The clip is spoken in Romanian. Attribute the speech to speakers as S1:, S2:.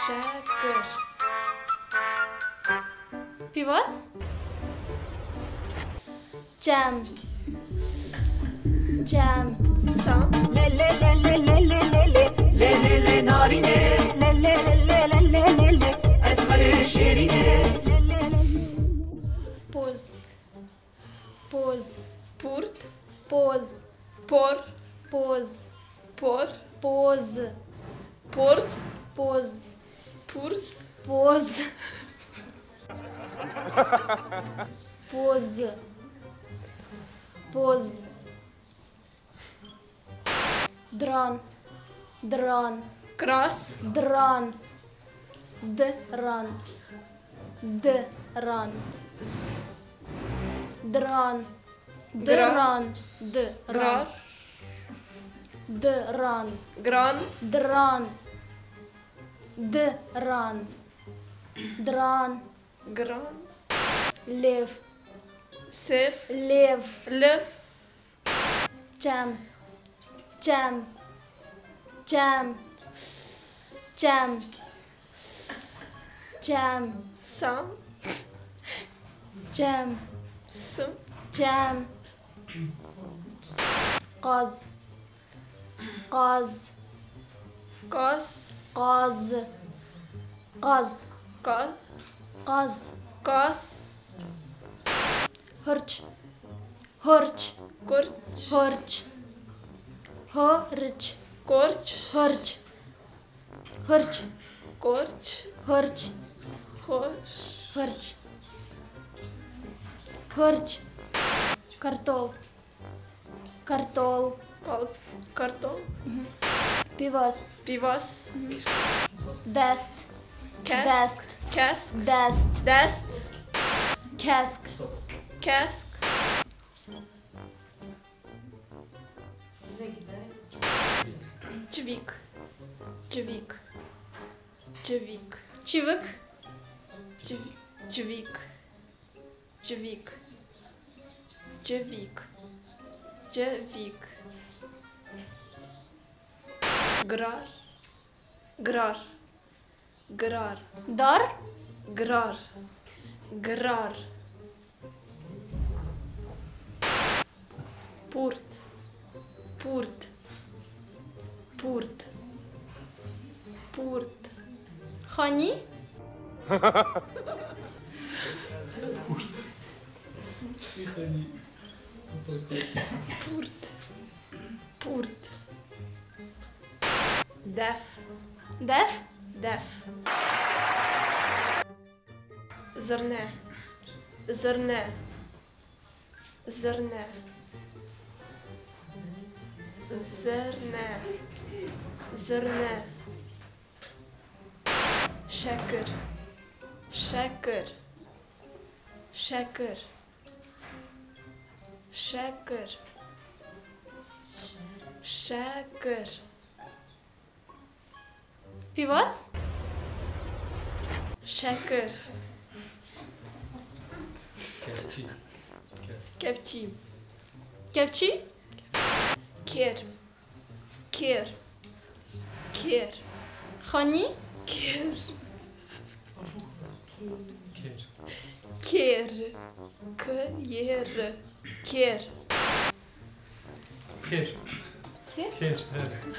S1: Şeker.
S2: Pivas. Cem. Cem.
S1: Sam.
S3: Le le le le le le le le le le le narine le le le le le le le le esmer şerine
S2: Poz. Poz.
S1: Purt.
S2: Poz.
S1: Por.
S2: Poz.
S1: Por.
S2: Poz.
S1: Porz.
S2: Poz.
S1: Purs.
S2: Poz. Poz. Poz. Dran. Dran.
S1: Kras.
S2: Dran. Dran. Dran. Dran. Dran.
S1: Grar.
S2: Dran.
S1: Gran.
S2: Dran. Dran. Dran.
S1: Gran.
S2: Lev.
S1: Sef.
S2: Lev.
S1: Lef.
S2: Cem. Cem. Cem. Cem. Cem.
S1: Sam.
S2: Cem.
S1: Sım.
S2: Cem. Qaz. Qaz.
S1: Kas.
S2: Qaz. Qaz.
S1: Kas.
S2: Qaz.
S1: Kas.
S2: Hırç. Hırç.
S1: Korç.
S2: Hırç. Hırç.
S1: Korç.
S2: Hırç. Hırç.
S1: Korç.
S2: Hırç.
S1: Hoş.
S2: Hırç. Hırç. Картол. Картол.
S1: Karton.
S2: Pivas.
S1: Pivas.
S2: Dest.
S1: Kesk.
S2: Dest.
S1: Kesk.
S2: Dest.
S1: Dest.
S2: Kesk.
S1: Kesk. Dźwig. Dźwig. Dźwig.
S2: Çivik.
S1: Dźwig. Dźwig. Dźwig. Dźwig. Grar. Grar. Grar.
S2: Dar.
S1: Grar. Grar. Purt. Purt. Purt. Purt.
S2: Hani.
S1: Purt. Purt. Def.
S2: Def.
S1: Def. Zrne. Zrne. Zrne. Zrne. Zrne. Şeker. Şeker. Şeker. Şeker. Şeker.
S2: Pivas.
S1: Şeker.
S4: Kefçi.
S1: Kepçi.
S2: Kevçi.
S1: Ker. Ker. Ker.
S2: Hani.
S1: Ker.
S4: Ker.
S1: Ker. Kyer. Ker.
S4: Ker.
S2: Ker?
S4: Ker. Evet.